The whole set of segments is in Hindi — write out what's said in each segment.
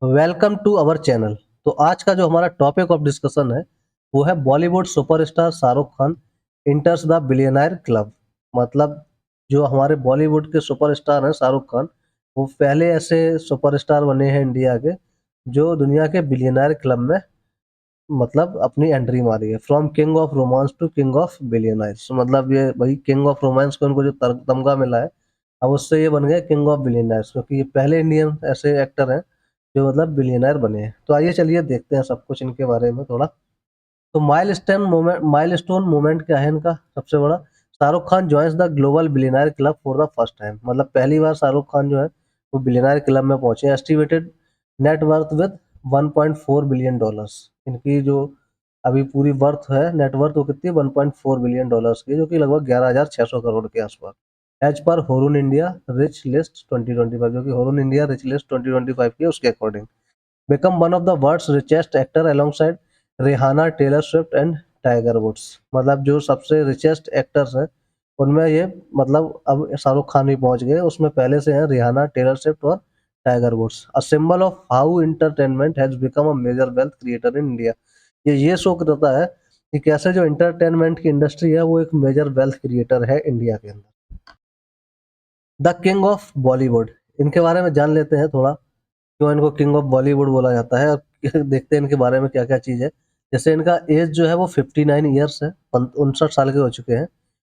Welcome to our channel. तो आज का जो हमारा टॉपिक ऑफ डिस्कशन है वो है Bollywood superstar Shahrukh Khan इंटर्स the billionaire club. मतलब जो हमारे बॉलीवुड के सुपरस्टार हैं शाहरुख खान, वो पहले ऐसे सुपरस्टार बने हैं इंडिया के जो दुनिया के बिलियनर क्लब में मतलब अपनी एंट्री मारी है। From king of romance to king of billionaires, मतलब ये भाई किंग ऑफ रोमांस को उनको जो तमगा मिला है, अब उससे ये बन गए किंग ऑफ बिलियनर्स, क्योंकि ये पहले इंडियन ऐसे एक्टर हैं जो मतलब बिलियनर बने हैं। तो आइए चलिए देखते हैं सब कुछ इनके बारे में थोड़ा। तो माइलस्टोन मोमेंट क्या है इनका सबसे बड़ा? Shahrukh Khan joins the global billionaire club for the first time, मतलब पहली बार शाहरुख खान जो है वो बिलियनर क्लब में पहुंचे। Estimated net worth with 1.4 billion dollars. इनकी जो अभी पूरी वर्थ है, नेटवर्थ, वो कितनी 1.4 बिलियन डॉलर्स की, जो कि लगभग 11,600 करोड़ के आसपास, as per होरून India rich list 2025, जो कि होरून इंडिया रिच लिस्ट 2025 की है, उसके according. Become one of the world's richest actor alongside Rihanna, Taylor Swift and Tiger Woods. मतलब जो सबसे रिचेस्ट एक्टर्स हैं उनमें ये मतलब अब शाहरुख खान भी पहुंच गए, उसमें पहले से हैं रिहाना, टेलर स्विफ्ट और Tiger Woods. A symbol of how entertainment has become a major wealth creator in India. ये शो करता है कि कैसे जो एंटरटेनमेंट की इंडस्ट्री है वो एक मेजर वेल्थ क्रिएटर है इंडिया के अंदर। द किंग ऑफ बॉलीवुड, इनके बारे में जान लेते हैं थोड़ा, क्यों इनको किंग ऑफ बॉलीवुड बोला जाता है, और देखते हैं इनके बारे में क्या क्या चीज़ है। जैसे इनका एज जो है वो 59 ईयर्स है, 59 साल के हो चुके हैं।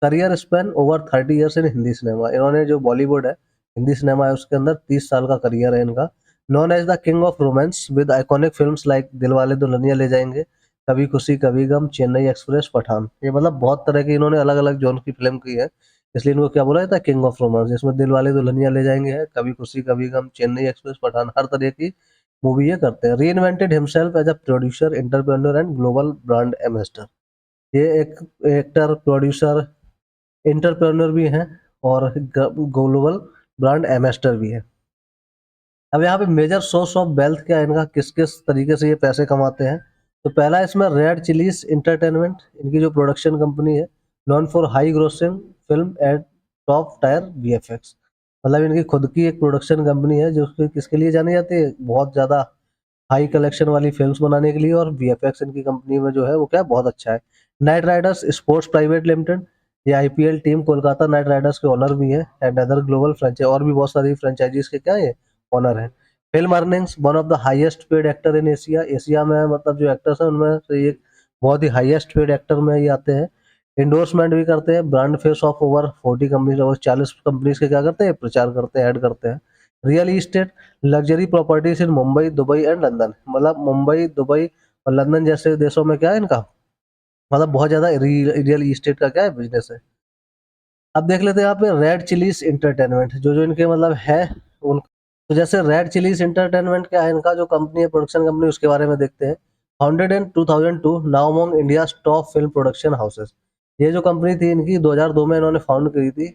Career Spain over 30 years in Hindi cinema. इन्होंने जो बॉलीवुड है, हिंदी सिनेमा है, उसके अंदर 30 साल का करियर है इनका। Known as the king of romance with iconic films like Dilwale Dulhania Le Jayenge, कभी खुशी कभी गम, चेन्नई एक्सप्रेस, पठान। ये मतलब बहुत तरह की इन्होंने अलग अलग जॉन की फिल्म की है, इसलिए इनको क्या बोला जाता है, किंग ऑफ रोमांस। जिसमें दिलवाले दुल्हनिया ले जाएंगे है, कभी खुशी कभी गम, चेन्नई एक्सप्रेस, पठान, हर तरह की मूवी ये करते हैं। Reinvented himself as a producer, entrepreneur and global brand ambassador. ये एक एक्टर, प्रोड्यूसर, एंटरप्रेन्योर भी हैं और ग्लोबल ब्रांड एम्बेसडर भी है। अब यहाँ पे मेजर सोर्स ऑफ वेल्थ क्या है इनका, किस किस तरीके से ये पैसे कमाते हैं। तो पहला इसमें रेड चिलीज इंटरटेनमेंट, इनकी जो प्रोडक्शन कंपनी है, non for high grossing film at top tier VFX. मतलब इनकी खुद की एक प्रोडक्शन कंपनी है जो किसके लिए जानी जाती है, बहुत ज़्यादा हाई कलेक्शन वाली फिल्म्स बनाने के लिए, और वीएफएक्स इनकी कंपनी में जो है वो क्या बहुत अच्छा है। Knight riders sports private limited, ये IPL team Kolkata knight riders के ओनर भी है, एंड अदर ग्लोबल फ्रेंचाइज, और भी बहुत सारी फ्रेंचाइजीज के क्या ये ओनर है। Film earnings, one of the highest paid actor in Asia. Asia में मतलब जो एक्टर्स हैं उनमें से ये बहुत ही हाईएस्ट पेड एक्टर में ये आते हैं। इंडोर्समेंट भी करते हैं, brand face of over 40 companies, और 40 कंपनीज के क्या करते हैं, प्रचार करते हैं, ऐड करते हैं। Real estate, luxury properties in Mumbai, Dubai and London. मतलब मुंबई, दुबई और लंदन जैसे देशों में क्या है इनका, मतलब बहुत ज्यादा रियल इस्टेट का क्या है, बिजनेस है। अब देख लेते हैं यहाँ पे रेड चिलीज इंटरटेनमेंट, जो जो इनके मतलब है उन। तो जैसे रेड चिलीज इंटरटेनमेंट क्या है, इनका जो कंपनी है, प्रोडक्शन कंपनी, उसके बारे में देखते हैं। Founded in 2002, now among India top film production houses. ये जो कंपनी थी इनकी 2002 में इन्होंने फाउंड करी थी,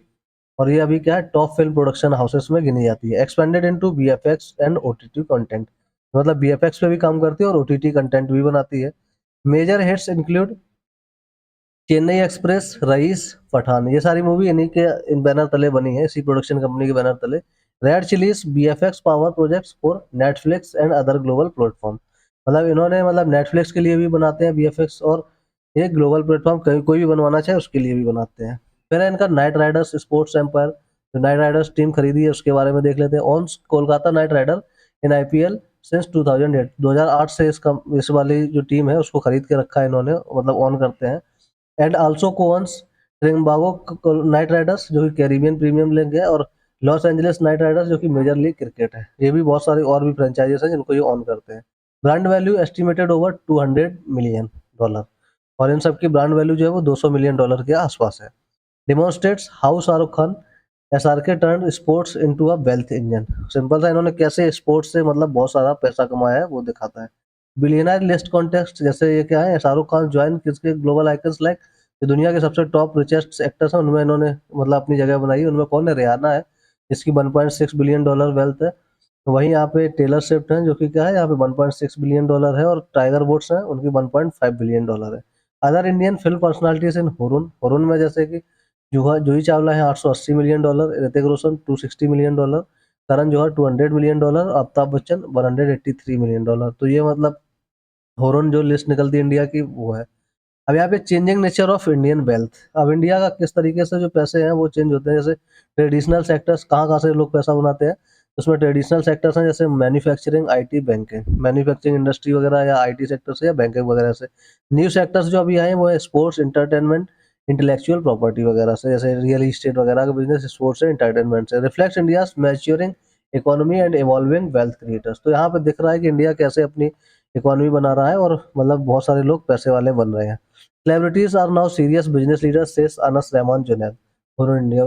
और ये अभी क्या है, टॉप फिल्म प्रोडक्शन हाउसेस में गिनी जाती है। Expanded into VFX and OTT content, मतलब वीएफएक्स पे भी काम करती है और ओटीटी कंटेंट भी बनाती है। Major hits include Chennai express, Raees, Pathaan. ये सारी मूवी इन्हीं के इन बैनर तले बनी है, इसी प्रोडक्शन कंपनी के बैनर तले। Red chillies BFX power projects for Netflix and other global platform. मतलब इन्होंने मतलब नेटफ्लिक्स के लिए भी बनाते हैं बीएफएक्स, और ये ग्लोबल प्लेटफॉर्म कहीं कोई भी बनवाना चाहे उसके लिए भी बनाते हैं। फिर है इनका नाइट राइडर्स स्पोर्ट्स एम्पायर, जो नाइट राइडर्स टीम खरीदी है उसके बारे में देख लेते हैं। Owns Kolkata knight rider in IPL since 2008, 2008 से इस वाली जो टीम है उसको खरीद के रखा है इन्होंने, मतलब ऑन करते हैं। एंड आल्सो कोवंस ट्रिंबागो नाइट राइडर्स, जो कि कैरिबियन प्रीमियम लीग है, और लॉस एंजलिस नाइट राइडर्स, जो कि मेजर लीग क्रिकेट है। ये भी बहुत सारे और भी फ्रेंचाइजेस हैं जिनको ये ऑन करते हैं। Brand value estimated over 200 million dollar, और इन सब की ब्रांड वैल्यू जो है वो 200 मिलियन डॉलर के आसपास है। Demonstrates how Shahrukh Khan SRK turn sports into a wealth engine. Simple सा, इन्होंने कैसे स्पोर्ट्स से मतलब बहुत सारा पैसा कमाया है वो दिखाता है। बिलियनर लिस्ट कॉन्टेस्ट, जैसे ये क्या है, शाहरुख खान ज्वाइन किसके ग्लोबल आइकन्स लाइक, जो दुनिया के सबसे टॉप रिचेस्ट एक्टर्स हैं उनमें इन्होंने मतलब अपनी जगह बनाई है। उनमें कौन है, रियाना है, जिसकी 1.6 बिलियन डॉलर वेल्थ है। वहीं यहाँ पे टेलर स्विफ्ट हैं, जो कि क्या है, यहाँ पे 1.6 बिलियन डॉलर है, और टाइगर वुड्स हैं, उनकी 1.5 बिलियन डॉलर है। अदर इंडियन फिल्म पर्सनालिटीज इन हुरुन, हुरुन में जैसे कि जूही चावला है, 880 million dollar, Hrithik Roshan 260 million dollar, Karan Johar $200 million, Amitabh Bachchan $183 million. तो ये मतलब हॉरन जो लिस्ट निकलती है इंडिया की वो है। अब यहाँ पे changing nature of Indian wealth. अब इंडिया का किस तरीके से जो पैसे हैं वो चेंज होते हैं। जैसे ट्रेडिशनल सेक्टर्स, कहाँ कहाँ से लोग पैसा बनाते हैं, उसमें ट्रेडिशनल सेक्टर्स हैं जैसे manufacturing, IT, banking, manufacturing industry वगैरह या आईटी सेक्टर से या बैंकिंग वगैरह से। न्यू सेक्टर्स जो अभी आए हैं वो है स्पोर्ट्स, इंटरटेनमेंट, इंटेलेक्चुअल प्रॉपर्टी वगैरह से, जैसे रियल इस्टेट वगैरह का बिजनेस स्पोर्ट्स से, इंटरटेनमेंट से। Reflects India maturing economy and evolving wealth creators. तो यहाँ पे दिख रहा है कि इंडिया कैसे अपनी इकोनॉमी बना रहा है और मतलब बहुत सारे लोग पैसे वाले बन रहे हैं। Celebrities are now serious business leader says Anas Rahman Junaid, Hurun India.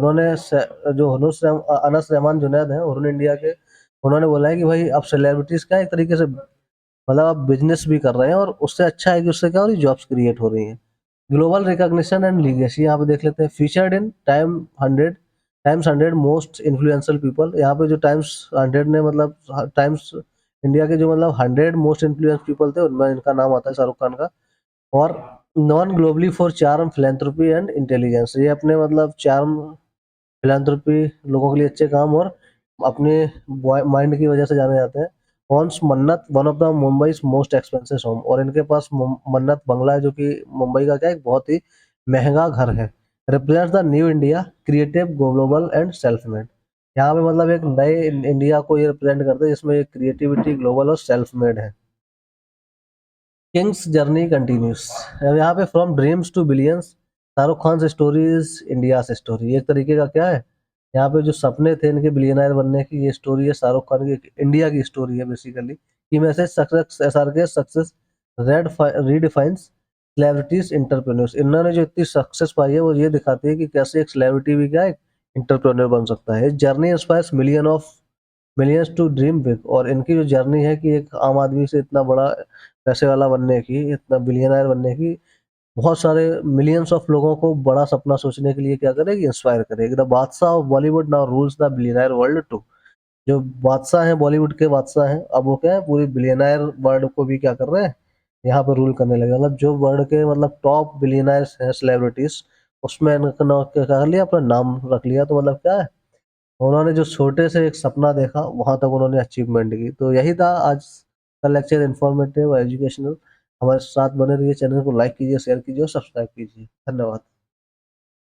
जो अनस रहमान जुनैद हैं हुरून इंडिया के, उन्होंने बोला है कि भाई अब सेलिब्रिटीज क्या एक तरीके से मतलब अब बिजनेस भी कर रहे हैं, और उससे अच्छा है कि उससे क्या हो रही जॉब्स क्रिएट हो रही हैं। ग्लोबल रिकॉग्निशन एंड लीगेसी यहाँ पे देख लेते हैं। Featured in times 100 most influential people. यहाँ पे जो टाइम्स 100 ने मतलब टाइम्स इंडिया के जो मतलब 100 मोस्ट इन्फ्लुएंस पीपल थे उनमें इनका नाम आता है, शाहरुख खान का। और non globally for charm, philanthropy and intelligence. ये अपने मतलब चार्म, फिलेंथ्रोपी, लोगों के लिए अच्छे काम और अपने माइंड की वजह से जाने जाते हैं। ऑन्स मन्नत one of the Mumbai most expensive home. और इनके पास मन्नत बंगला है जो कि मुंबई का क्या एक बहुत ही महंगा घर है। Represents the new India, creative, global and self made. यहाँ पे मतलब एक नए इंडिया को ये रिप्रेजेंट करते हैं जिसमें क्रिएटिविटी, ग्लोबल और सेल्फ मेड है। King's journey continues. यहाँ पे from dreams to billions, Shahrukh Khan story is India story. एक तरीके का क्या है, यहाँ पे जो सपने थे इनके बिलियनर बनने की, ये स्टोरी है शाहरुख खान की, इंडिया की स्टोरी है बेसिकली। की मैसेज सक्सेस, एसआर के success red redefines celebrities entrepreneurs. इन्होंने जो इतनी सक्सेस पाई है वो ये दिखाती है कि कैसे एक सेलिब्रिटी भी क्या है इंटरप्रेन्योर बन सकता है। Journey inspires millions to dream big. और इनकी जो जर्नी है कि एक आम आदमी से इतना बड़ा पैसे वाला बनने की, इतना बिलियनर बनने की, बहुत सारे मिलियंस ऑफ लोगों को बड़ा सपना सोचने के लिए क्या करेगी, इंस्पायर करेगी। The Badshah of Bollywood now rules the billionaire world too. जो बादशाह हैं, बॉलीवुड के बादशाह हैं, अब वो क्या है पूरी बिलियनर वर्ल्ड को भी क्या कर रहे हैं, यहाँ पर रूल करने लगे। मतलब जो वर्ल्ड के मतलब टॉप बिलियनर्स हैं सेलिब्रिटीज, उसमें क्या कर लिया, अपना नाम रख लिया। तो मतलब क्या है, उन्होंने जो छोटे से एक सपना देखा वहां तक उन्होंने अचीवमेंट की। तो यही था आज का लेक्चर, इन्फॉर्मेटिव और एजुकेशनल। हमारे साथ बने रहिए, चैनल को लाइक कीजिए, शेयर कीजिए और सब्सक्राइब कीजिए। धन्यवाद।